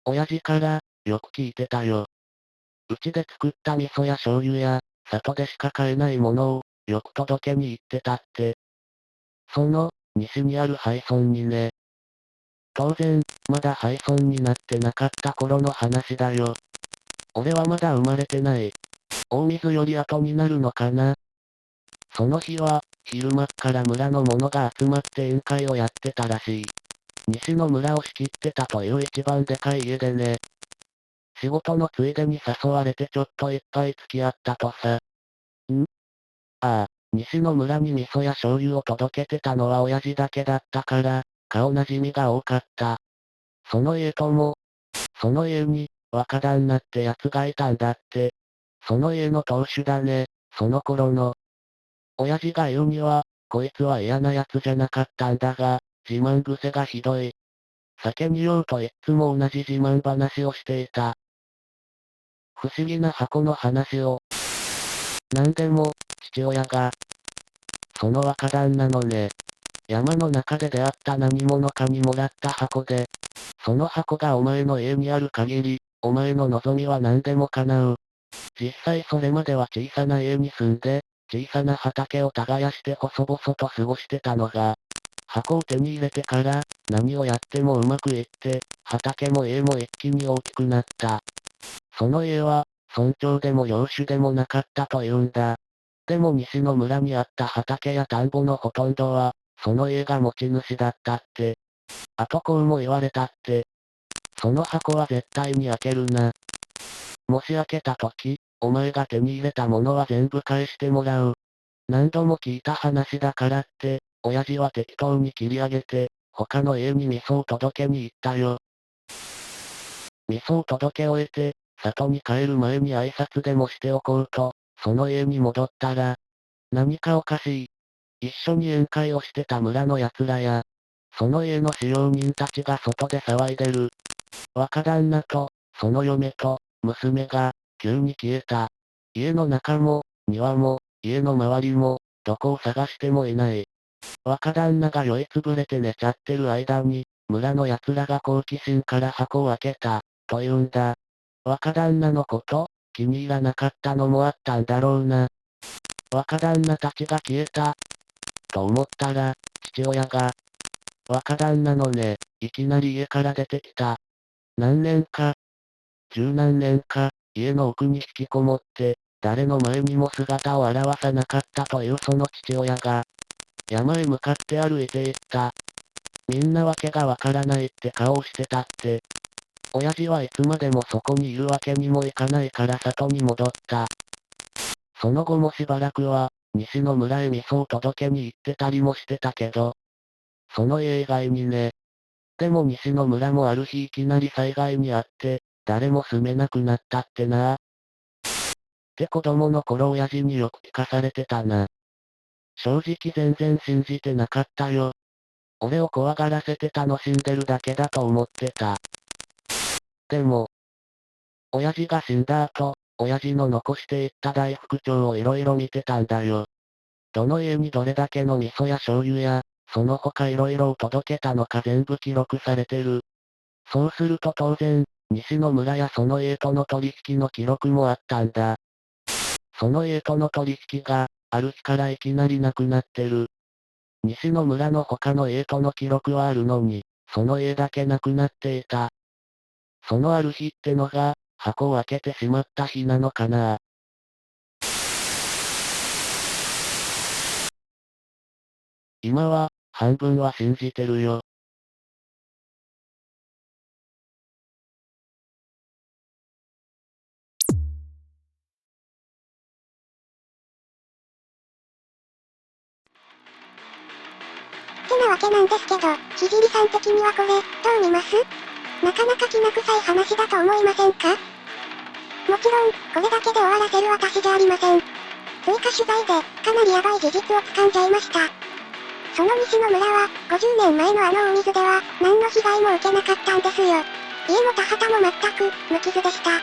親父から、よく聞いてたよ。うちで作った味噌や醤油や、里でしか買えないものを、よく届けに行ってたって。その、西にある廃村にね。当然、まだ廃村になってなかった頃の話だよ。俺はまだ生まれてない。大水より後になるのかな。その日は、昼間っから村の者が集まって宴会をやってたらしい。西の村を仕切ってたという一番でかい家でね。仕事のついでに誘われてちょっと一杯付き合ったとさ。ああ、西の村に味噌や醤油を届けてたのは親父だけだったから、顔なじみが多かった。その家とも、その家に、若旦那ってやつがいたんだって。その家の当主だね、その頃の。親父が言うには、こいつは嫌な奴じゃなかったんだが、自慢癖がひどい。酒に酔うといっつも同じ自慢話をしていた。不思議な箱の話を。なんでも、父親が、その若旦那のね、山の中で出会った何者かにもらった箱で、その箱がお前の家にある限り、お前の望みは何でも叶う。実際それまでは小さな家に住んで、小さな畑を耕して細々と過ごしてたのが、箱を手に入れてから、何をやってもうまくいって、畑も家も一気に大きくなった。その家は、村長でも領主でもなかったというんだ。でも西の村にあった畑や田んぼのほとんどは、その家が持ち主だったって。あとこうも言われたって。その箱は絶対に開けるな。もし開けた時、お前が手に入れたものは全部返してもらう。何度も聞いた話だからって、親父は適当に切り上げて、他の家に味噌を届けに行ったよ。味噌を届け終えて、里に帰る前に挨拶でもしておこうと、その家に戻ったら、何かおかしい。一緒に宴会をしてた村の奴らや、その家の使用人たちが外で騒いでる。若旦那と、その嫁と、娘が、急に消えた。家の中も、庭も、家の周りも、どこを探してもいない。若旦那が酔いつぶれて寝ちゃってる間に、村の奴らが好奇心から箱を開けた、と言うんだ。若旦那のこと、気に入らなかったのもあったんだろうな。若旦那たちが消えた、と思ったら、父親が、若旦那のね、いきなり家から出てきた。何年か、十何年か、家の奥に引きこもって、誰の前にも姿を現さなかったというその父親が、山へ向かって歩いていった。みんなわけがわからないって顔をしてたって。親父はいつまでもそこにいるわけにもいかないから里に戻った。その後もしばらくは、西の村へ味噌を届けに行ってたりもしてたけど、その家以外にね。でも西の村もある日いきなり災害にあって、誰も住めなくなったってな。って子供の頃親父によく聞かされてたな。正直全然信じてなかったよ。俺を怖がらせて楽しんでるだけだと思ってた。でも、親父が死んだ後、親父の残していった大福帳をいろいろ見てたんだよ。どの家にどれだけの味噌や醤油や、その他いろいろを届けたのか全部記録されてる。そうすると当然、西の村やその家との取引の記録もあったんだ。その家との取引が、ある日からいきなりなくなってる。西の村の他の家との記録はあるのに、その家だけなくなっていた。そのある日ってのが、箱を開けてしまった日なのかな。今は、半分は信じてるよ。てなわけなんですけど、ひじりさん的にはこれ、どう見ます？なかなかきな臭い話だと思いませんか？もちろん、これだけで終わらせる私じゃありません。追加取材で、かなりヤバい事実を掴んじゃいました。その西の村は、50年前のあの大水では、何の被害も受けなかったんですよ。家も田畑も全く、無傷でした。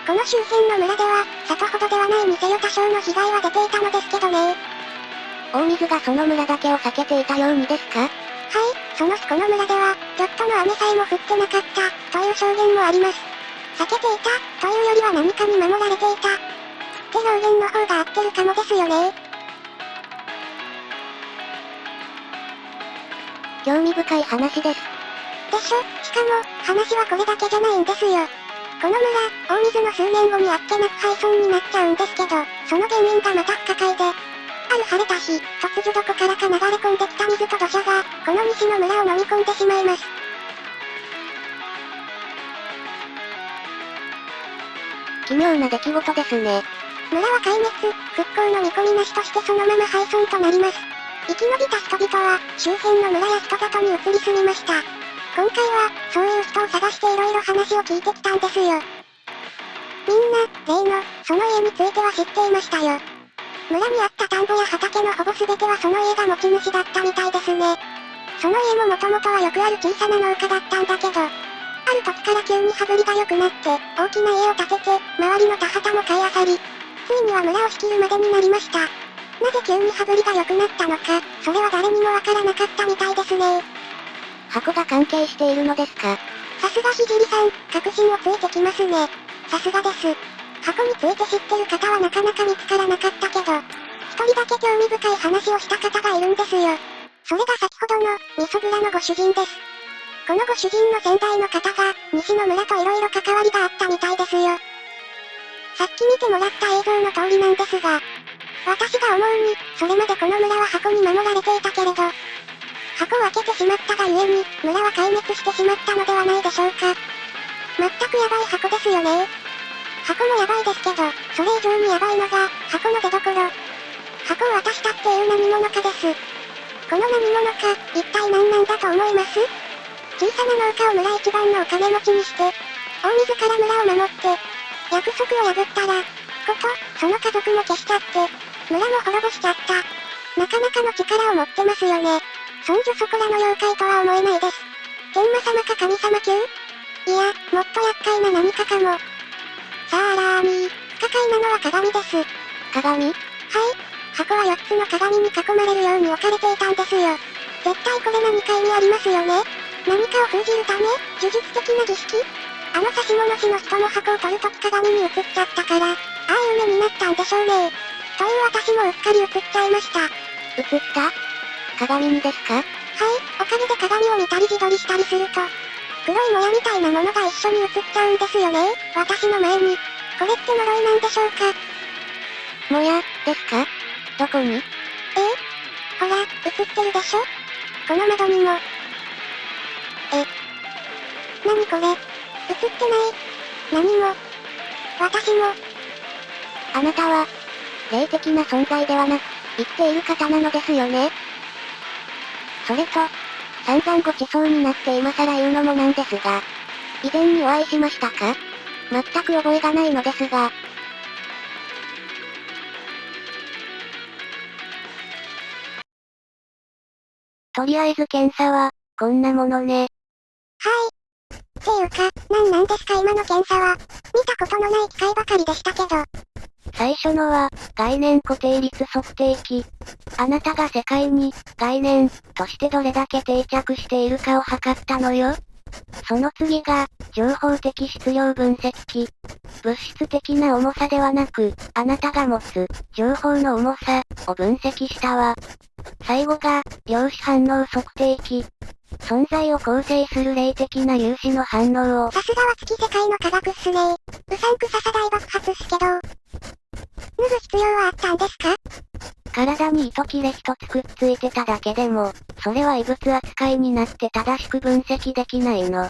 この周辺の村では、里ほどではない店よ多少の被害は出ていたのですけどね。大水がその村だけを避けていたようにですか？はい、この村では、ちょっとの雨さえも降ってなかった、といいう証言もあります。避けていた、というよりは何かに守られていた。って表現の方が合ってるかもですよね。興味深い話です。でしょ、しかも、話はこれだけじゃないんですよ。この村、大水の数年後にあっけなく廃村になっちゃうんですけど、その原因がまた不可解で、ある晴れた日、突如どこからか流れ込んできた水と土砂が、この西の村を飲み込んでしまいます。奇妙な出来事ですね。村は壊滅、復興の見込みなしとしてそのまま廃村となります。生き延びた人々は、周辺の村や人里に移り住みました。今回は、そういう人を探して色々話を聞いてきたんですよ。みんな、例の、その家については知っていましたよ。村にあった田んぼや畑のほぼ全てはその家が持ち主だったみたいですね。その家ももともとはよくある小さな農家だったんだけど、ある時から急に羽振りが良くなって、大きな家を建てて、周りの田畑も買い漁り、ついには村を仕切るまでになりました。なぜ急に羽振りが良くなったのか、それは誰にもわからなかったみたいですね。箱が関係しているのですか？さすがひじりさん、確信をついてきますね。さすがです。箱について知ってる方はなかなか見つからなかったけど、一人だけ興味深い話をした方がいるんですよ。それが先ほどの、味噌蔵のご主人です。このご主人の先代の方が、西の村と色々関わりがあったみたいですよ。さっき見てもらった映像の通りなんですが、私が思うに、それまでこの村は箱に守られていたけれど、箱を開けてしまったがゆえに、村は壊滅してしまったのではないでしょうか。全くヤバい箱ですよね。箱もヤバいですけど、それ以上にヤバいのが、箱の出所。箱を渡したっていう何者かです。この何者か、一体何なんだと思います？小さな農家を村一番のお金持ちにして、大水から村を守って、約束を破ったら、その家族も消しちゃって、村も滅ぼしちゃった。なかなかの力を持ってますよね。そんじょそこらの妖怪とは思えないです。天魔様か神様級？いや、もっと厄介な何かかも。さらに、不可解なのは鏡です。鏡？はい。箱は4つの鏡に囲まれるように置かれていたんですよ。絶対これ何か意味ありますよね。何かを封じるため、呪術的な儀式？あの指物師の人も箱を取るとき鏡に映っちゃったから、ああいう目になったんでしょうね。という私もうっかり映っちゃいました。映った？鏡にですか？はい、おかげで鏡を見たり自撮りしたりすると、黒いもやみたいなものが一緒に映っちゃうんですよね。私の前に。これって呪いなんでしょうか？もや、ですか？どこに？ほら、映ってるでしょ？この窓にも。何これ？映ってない。何も。私も。あなたは、霊的な存在ではなく、生きている方なのですよね。それと、散々ごちそうになって今更言うのもなんですが、以前にお会いしましたか？全く覚えがないのですが。とりあえず検査は、こんなものね。はい。っていうか、なんですか今の検査は。見たことのない機械ばかりでしたけど。最初のは、概念固定率測定器。あなたが世界に、概念、としてどれだけ定着しているかを測ったのよ。その次が、情報的質量分析器。物質的な重さではなく、あなたが持つ、情報の重さ、を分析したわ。最後が、量子反応測定器。存在を構成する霊的な粒子の反応を。さすがは月世界の科学っすね。うさんくささ大爆発っすけど。脱ぐ必要はあったんですか？体に糸切れ一つくっついてただけでも、それは異物扱いになって正しく分析できないの。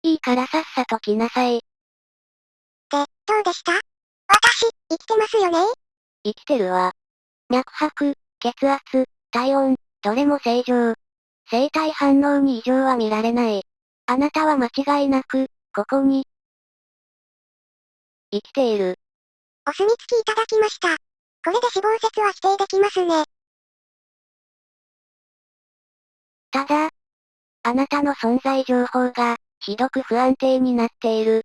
いいからさっさと来なさい。どうでした？私、生きてますよね？生きてるわ。脈拍、血圧、体温、どれも正常。生体反応に異常は見られない。あなたは間違いなく、ここに、生きている。お墨付きいただきました。これで死亡説は否定できますね。ただ、あなたの存在情報が、ひどく不安定になっている。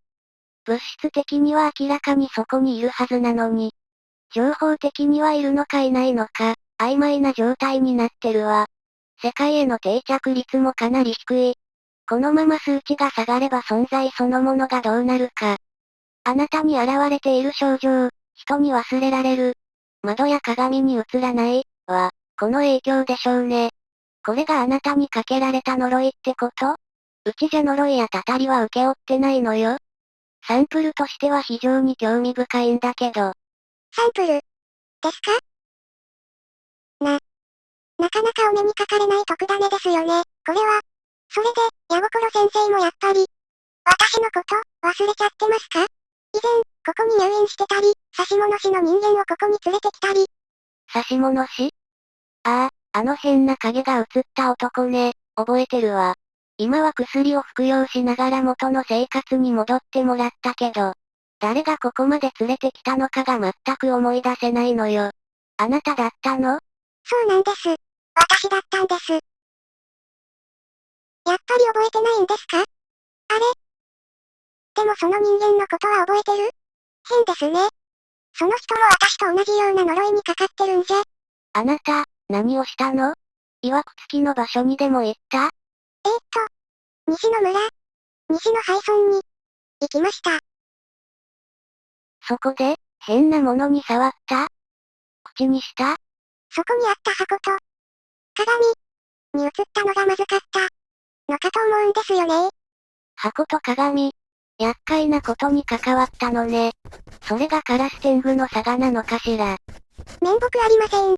物質的には明らかにそこにいるはずなのに、情報的にはいるのかいないのか、曖昧な状態になってるわ。世界への定着率もかなり低い。このまま数値が下がれば存在そのものがどうなるか。あなたに現れている症状、人に忘れられる。窓や鏡に映らない、は、この影響でしょうね。これがあなたにかけられた呪いってこと？うちじゃ呪いやたたりは請け負ってないのよ。サンプルとしては非常に興味深いんだけど。サンプルですか？なかなかお目にかかれない特ダネですよね、これは。それで、矢心先生もやっぱり、私のこと、忘れちゃってますか？以前、ここに入院してたり、差し戻しの人間をここに連れてきたり。差し戻し？ああ、あの変な影が映った男ね、覚えてるわ。今は薬を服用しながら元の生活に戻ってもらったけど、誰がここまで連れてきたのかが全く思い出せないのよ。あなただったの？そうなんです。私だったんです。やっぱり覚えてないんですか？あれ？でもその人間のことは覚えてる？変ですね。その人も私と同じような呪いにかかってるんじゃ。あなた、何をしたの？曰く付きの場所にでも行った？西の村、西の廃村に、行きました。そこで、変なものに触った？口にした？そこにあった箱と、鏡に映ったのがまずかったのかと思うんですよね。箱と鏡。厄介なことに関わったのね。それがカラス天狗の差がなのかしら。面目ありません。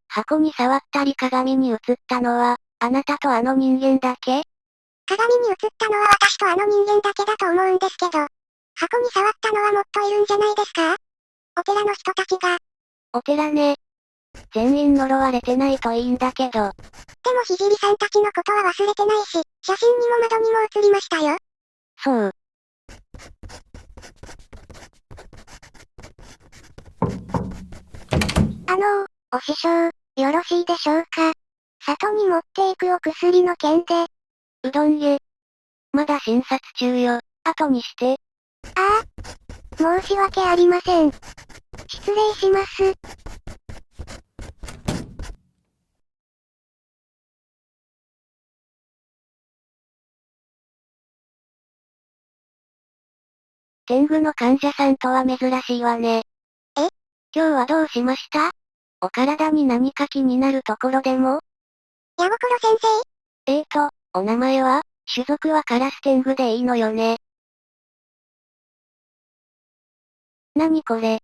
箱に触ったり鏡に映ったのは、あなたとあの人間だけ？鏡に映ったのは私とあの人間だけだと思うんですけど、箱に触ったのはもっといるんじゃないですか？お寺の人たちが。お寺ね。全員呪われてないといいんだけど。でもひじりさんたちのことは忘れてないし、写真にも窓にも映りましたよ。そう。お師匠、よろしいでしょうか？里に持っていくお薬の件で。うどんへ。まだ診察中よ。後にして。ああ。申し訳ありません。失礼します。天狗の患者さんとは珍しいわね。え？今日はどうしました？お体に何か気になるところでも？矢心先生。お名前は？種族はカラス天狗でいいのよね。何これ？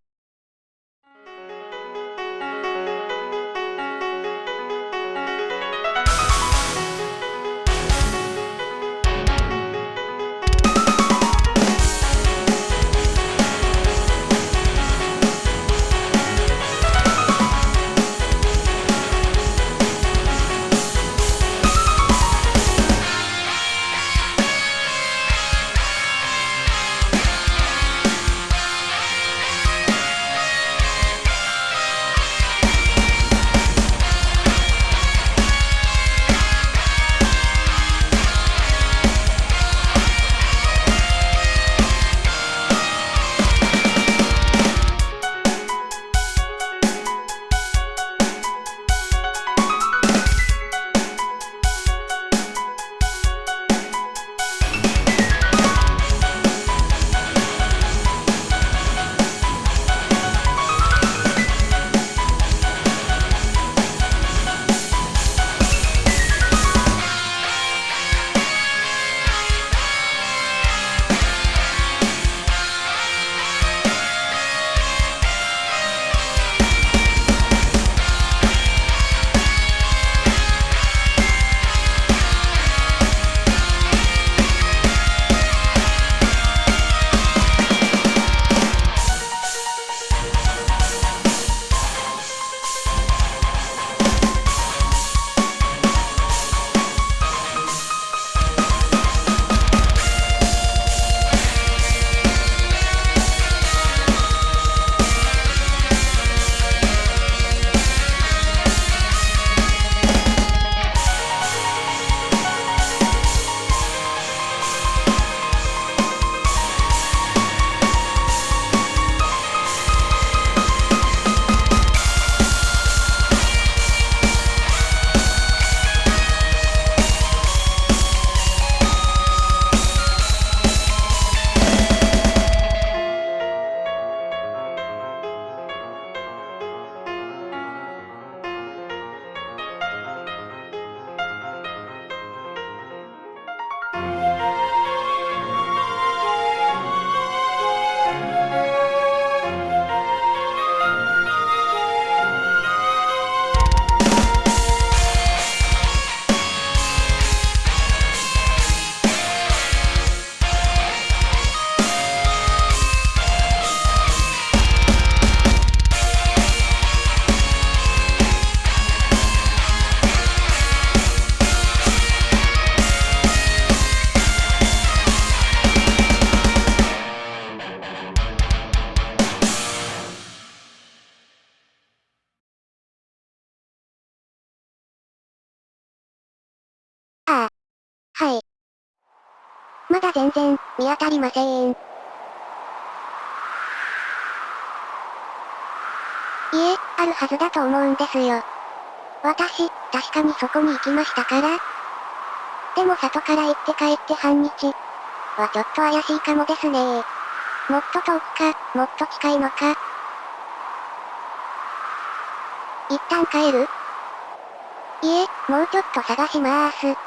はい。まだ全然、見当たりません。いえ、あるはずだと思うんですよ。私、確かにそこに行きましたから。でも里から行って帰って半日。はちょっと怪しいかもですね。もっと遠くか、もっと近いのか。一旦帰る？いえ、もうちょっと探しまーす。